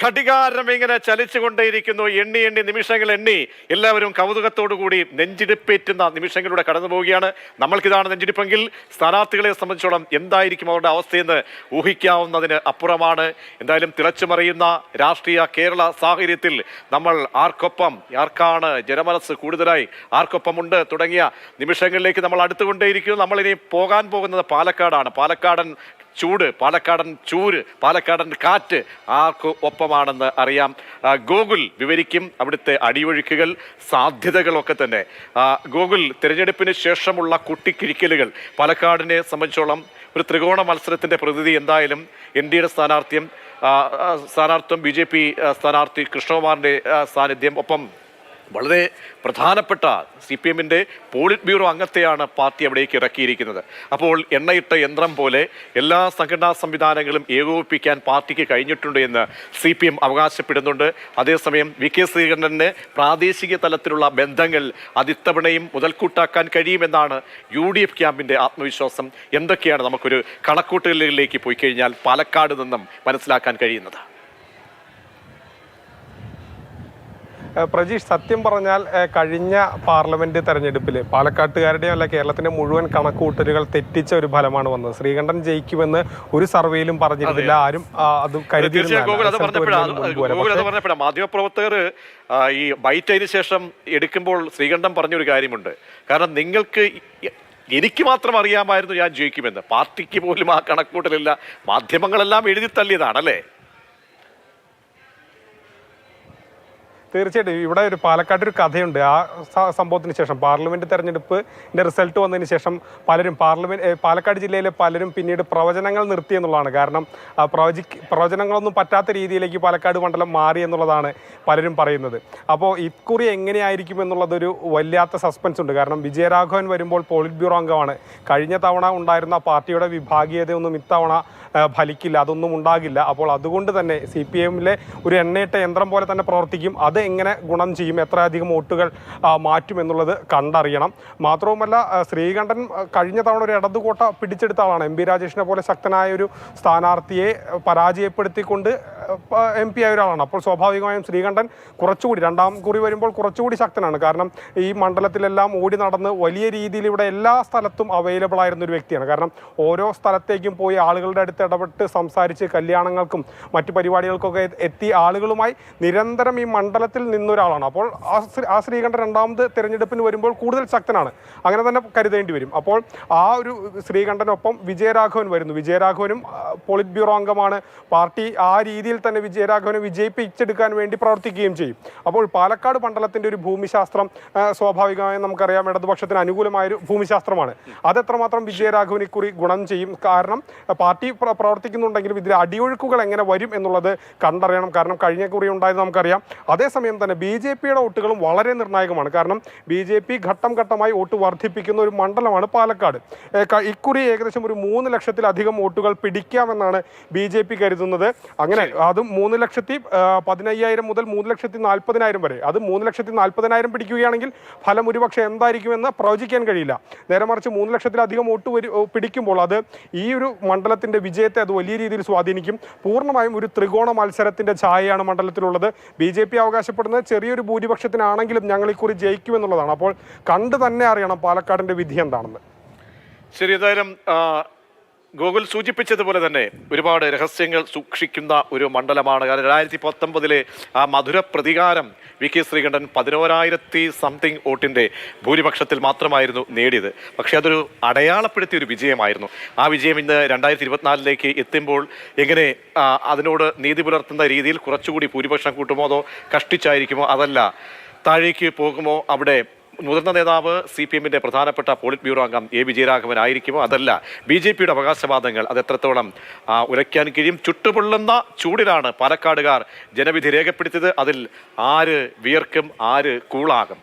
ഘടികാരം ഇങ്ങനെ ചലിച്ചുകൊണ്ടേയിരിക്കുന്നു. എണ്ണി എണ്ണി നിമിഷങ്ങൾ എണ്ണി എല്ലാവരും കൗതുകത്തോടുകൂടി നെഞ്ചിടിപ്പേറ്റുന്ന നിമിഷങ്ങളിലൂടെ കടന്നു പോവുകയാണ്. നമ്മൾക്കിതാണ് നെഞ്ചിടിപ്പെങ്കിൽ സ്ഥാനാർത്ഥികളെ സംബന്ധിച്ചോളം എന്തായിരിക്കും അവരുടെ അവസ്ഥയെന്ന് ഊഹിക്കാവുന്നതിന് അപ്പുറമാണ്. എന്തായാലും തിളച്ചുമറിയുന്ന രാഷ്ട്രീയ കേരള സാഹചര്യത്തിൽ നമ്മൾ ആർക്കൊപ്പം, ആർക്കാണ് ജനമനസ് കൂടുതലായി, ആർക്കൊപ്പമുണ്ട് തുടങ്ങിയ നിമിഷങ്ങളിലേക്ക് നമ്മൾ അടുത്തുകൊണ്ടേയിരിക്കുന്നു. നമ്മളിനി പോകാൻ പോകുന്നത് പാലക്കാടാണ്. പാലക്കാടൻ ചൂട്, പാലക്കാടൻ ചൂര്, പാലക്കാടൻ കാറ്റ് ആർക്ക് ഒപ്പമാണെന്ന് അറിയാം. ഗോകുൽ വിവരിക്കും അവിടുത്തെ അടിയൊഴുക്കുകൾ, സാധ്യതകളൊക്കെ തന്നെ. ഗോകുൽ, തിരഞ്ഞെടുപ്പിന് ശേഷമുള്ള കുട്ടിക്കിഴിക്കലുകൾ പാലക്കാടിനെ സംബന്ധിച്ചോളം ഒരു ത്രികോണ മത്സരത്തിന്റെ പ്രകൃതി എന്തായാലും NDAയുടെ സ്ഥാനാർത്ഥിത്വം, BJP സ്ഥാനാർത്ഥി കൃഷ്ണകുമാറിന്റെ സാന്നിധ്യം, ഒപ്പം വളരെ പ്രധാനപ്പെട്ട CPMന്റെ പോളിറ്റ് ബ്യൂറോ അംഗത്തെയാണ് പാർട്ടി അവിടേക്ക് ഇറക്കിയിരിക്കുന്നത്. അപ്പോൾ എണ്ണയിട്ട യന്ത്രം പോലെ എല്ലാ സംഘടനാ സംവിധാനങ്ങളും ഏകോപിപ്പിക്കാൻ പാർട്ടിക്ക് കഴിഞ്ഞിട്ടുണ്ട് എന്ന് CPM അവകാശപ്പെടുന്നുണ്ട്. അതേസമയം VK ശ്രീകണ്ഠന് പ്രാദേശിക തലത്തിലുള്ള ബന്ധങ്ങൾ അതിത്തവണയും മുതൽക്കൂട്ടാക്കാൻ കഴിയുമെന്നാണ് UDF ക്യാമ്പിന്റെ ആത്മവിശ്വാസം. എന്തൊക്കെയാണ് നമുക്കൊരു കണക്കൂട്ടലിലേക്ക് പോയി കഴിഞ്ഞാൽ പാലക്കാട് നിന്നും മനസ്സിലാക്കാൻ കഴിയുന്നത്? പ്രജീഷ്, സത്യം പറഞ്ഞാൽ കഴിഞ്ഞ പാർലമെന്റ് തെരഞ്ഞെടുപ്പിൽ പാലക്കാട്ടുകാരുടെയും അല്ല കേരളത്തിന്റെ മുഴുവൻ കണക്കുകൂട്ടലുകൾ തെറ്റിച്ച ഒരു ഫലമാണ് വന്നത്. ശ്രീകണ്ഠൻ ജയിക്കുമെന്ന് ഒരു സർവേയിലും പറഞ്ഞിരുന്നില്ല, ആരും അത് കരുതിയിരുന്നില്ല. മാധ്യമപ്രവർത്തകർ ഈ ബൈറ്റതിന് ശേഷം എടുക്കുമ്പോൾ ശ്രീകണ്ഠൻ പറഞ്ഞൊരു കാര്യമുണ്ട്. കാരണം എനിക്ക് മാത്രം അറിയാമായിരുന്നു ഞാൻ ജയിക്കുമെന്ന്, പാർട്ടിക്ക് പോലും ആ കണക്കൂട്ടലില്ല, മാധ്യമങ്ങളെല്ലാം എഴുതി തള്ളിയതാണല്ലേ? തീർച്ചയായിട്ടും ഇവിടെ ഒരു പാലക്കാട് ഒരു കഥയുണ്ട്. ആ സംഭവത്തിന് ശേഷം പാർലമെന്റ് തെരഞ്ഞെടുപ്പിന്റെ റിസൾട്ട് വന്നതിന് ശേഷം പലരും പാലക്കാട് ജില്ലയിലെ പലരും പിന്നീട് പ്രവചനങ്ങൾ നിർത്തി എന്നുള്ളതാണ്. കാരണം പ്രവചനങ്ങളൊന്നും പറ്റാത്ത രീതിയിലേക്ക് പാലക്കാട് മണ്ഡലം മാറി എന്നുള്ളതാണ് പലരും പറയുന്നത്. അപ്പോൾ ഇക്കുറി എങ്ങനെയായിരിക്കും എന്നുള്ളതൊരു വല്ലാത്ത സസ്പെൻസ് ഉണ്ട്. കാരണം വിജയരാഘവൻ വരുമ്പോൾ പോളിറ്റ് ബ്യൂറോ അംഗമാണ്. കഴിഞ്ഞ തവണ ഉണ്ടായിരുന്ന പാർട്ടിയുടെ വിഭാഗീയതയൊന്നും ഇത്തവണ ഫലിക്കില്ല, അതൊന്നും ഉണ്ടാകില്ല. അപ്പോൾ അതുകൊണ്ട് തന്നെ CPMലെ ഒരു എണ്ണയിട്ട യന്ത്രം പോലെ തന്നെ പ്രവർത്തിക്കും. അത് എങ്ങനെ ഗുണം ചെയ്യും, എത്ര അധികം വോട്ടുകൾ മാറ്റും എന്നുള്ളത് കണ്ടറിയണം. മാത്രവുമല്ല, ശ്രീകണ്ഠൻ കഴിഞ്ഞ തവണ ഒരു ഇടതുകോട്ട പിടിച്ചെടുത്ത ആളാണ്. MP രാജേഷിനെ പോലെ ശക്തനായ ഒരു സ്ഥാനാർത്ഥിയെ പരാജയപ്പെടുത്തിക്കൊണ്ട് MP ആയ ഒരാളാണ്. അപ്പോൾ സ്വാഭാവികമായും ശ്രീകണ്ഠൻ കുറച്ചുകൂടി രണ്ടാം കുറി വരുമ്പോൾ കുറച്ചുകൂടി ശക്തനാണ്. കാരണം ഈ മണ്ഡലത്തിലെല്ലാം ഓടി നടന്ന് വലിയ രീതിയിൽ ഇവിടെ എല്ലാ സ്ഥലത്തും അവൈലബിൾ ആയിരുന്ന ഒരു വ്യക്തിയാണ്. കാരണം ഓരോ സ്ഥലത്തേക്കും പോയി ആളുകളുടെ അടുത്ത് ഇടപെട്ട് സംസാരിച്ച് കല്യാണങ്ങൾക്കും മറ്റു പരിപാടികൾക്കൊക്കെ എത്തി ആളുകളുമായി നിരന്തരം ഈ മണ്ഡലത്തിൽ നിന്നൊരാളാണ്. അപ്പോൾ ആ ശ്രീകണ്ഠൻ രണ്ടാമത് തിരഞ്ഞെടുപ്പിന് വരുമ്പോൾ കൂടുതൽ ശക്തനാണ്, അങ്ങനെ തന്നെ കരുതേണ്ടി വരും. അപ്പോൾ ആ ഒരു ശ്രീകണ്ഠനൊപ്പം വിജയരാഘവൻ വരുന്നു. വിജയരാഘവനും പോളിറ്റ് ബ്യൂറോ അംഗമാണ്. പാർട്ടി ആ രീതിയിൽ തന്നെ വിജയരാഘവനെ വിജയിപ്പിച്ചെടുക്കാൻ വേണ്ടി പ്രവർത്തിക്കുകയും ചെയ്യും. അപ്പോൾ പാലക്കാട് മണ്ഡലത്തിന്റെ ഒരു ഭൂമിശാസ്ത്രം സ്വാഭാവികമായും നമുക്കറിയാം ഇടതുപക്ഷത്തിന് അനുകൂലമായൊരു ഭൂമിശാസ്ത്രമാണ്. അതെത്രമാത്രം വിജയരാഘവൻ ഇക്കുറി ഗുണം ചെയ്യും? കാരണം പാർട്ടി പ്രവർത്തിക്കുന്നുണ്ടെങ്കിലും ഇതിൽ അടിയൊഴുക്കുകൾ എങ്ങനെ വരും എന്നുള്ളത് കണ്ടറിയണം. കാരണം കഴിഞ്ഞ കുറി ഉണ്ടായത് നമുക്കറിയാം. അതേസമയം തന്നെ BJPയുടെ വോട്ടുകളും വളരെ നിർണായകമാണ്. കാരണം BJP ഘട്ടം ഘട്ടമായി വോട്ട് വർദ്ധിപ്പിക്കുന്ന ഒരു മണ്ഡലമാണ് പാലക്കാട്. ഇക്കുറി ഏകദേശം ഒരു 3 ലക്ഷത്തിലധികം വോട്ടുകൾ പിടിക്കാമെന്നാണ് BJP കരുതുന്നത്. അങ്ങനെ അതും 3,15,000 മുതൽ 3,40,000 വരെ. അത് 3,40,000 പിടിക്കുകയാണെങ്കിൽ ഫലം ഒരുപക്ഷെ എന്തായിരിക്കുമെന്ന് പ്രവചിക്കാൻ കഴിയില്ല. നേരെ മറിച്ച് 3 ലക്ഷത്തിലധികം വോട്ട് പിടിക്കുമ്പോൾ അത് ഈ ഒരു മണ്ഡലത്തിന്റെ വിജയത്തെ അത് വലിയ രീതിയിൽ സ്വാധീനിക്കും. പൂർണ്ണമായും ഒരു ത്രികോണ മത്സരത്തിന്റെ ഛായയാണ് മണ്ഡലത്തിലുള്ളത്. BJP അവകാശപ്പെടുന്നത് ചെറിയൊരു ഭൂരിപക്ഷത്തിനാണെങ്കിലും ഞങ്ങൾ ഇക്കുറി ജയിക്കുമെന്നുള്ളതാണ്. അപ്പോൾ കണ്ടു തന്നെ അറിയണം പാലക്കാടിന്റെ വിധി എന്താണെന്ന്. ശരി, ഏതായാലും ഗോകുൽ സൂചിപ്പിച്ചതുപോലെ തന്നെ ഒരുപാട് രഹസ്യങ്ങൾ സൂക്ഷിക്കുന്ന ഒരു മണ്ഡലമാണ്. കാരണം 2019 ആ മധുര പ്രതികാരം VK ശ്രീകണ്ഠൻ 11,000 സംതിങ് വോട്ടിന്റെ ഭൂരിപക്ഷത്തിൽ മാത്രമായിരുന്നു നേടിയത്. പക്ഷെ അതൊരു അടയാളപ്പെടുത്തിയ ഒരു വിജയമായിരുന്നു. ആ വിജയം ഇന്ന് 2024 എത്തുമ്പോൾ എങ്ങനെ അതിനോട് നീതി പുലർത്തുന്ന രീതിയിൽ കുറച്ചുകൂടി ഭൂരിപക്ഷം കൂട്ടുമോ, അതോ കഷ്ടിച്ചായിരിക്കുമോ, അതല്ല താഴേക്ക് പോകുമോ? അവിടെ മുതിർന്ന നേതാവ് CPMന്റെ പ്രധാനപ്പെട്ട പോളിറ്റ് ബ്യൂറോ അംഗം വിജയരാഘവൻ ആയിരിക്കുമോ, അതല്ല BJPയുടെ അവകാശവാദങ്ങൾ അത് എത്രത്തോളം ഉരയ്ക്കാൻ കഴിയും? ചുട്ടുപൊള്ളുന്ന ചൂടിലാണ് പാലക്കാടുകാർ ജനവിധി രേഖപ്പെടുത്തിയത്. അതിൽ ആര് വിയർക്കും, ആര് കൂളാകും?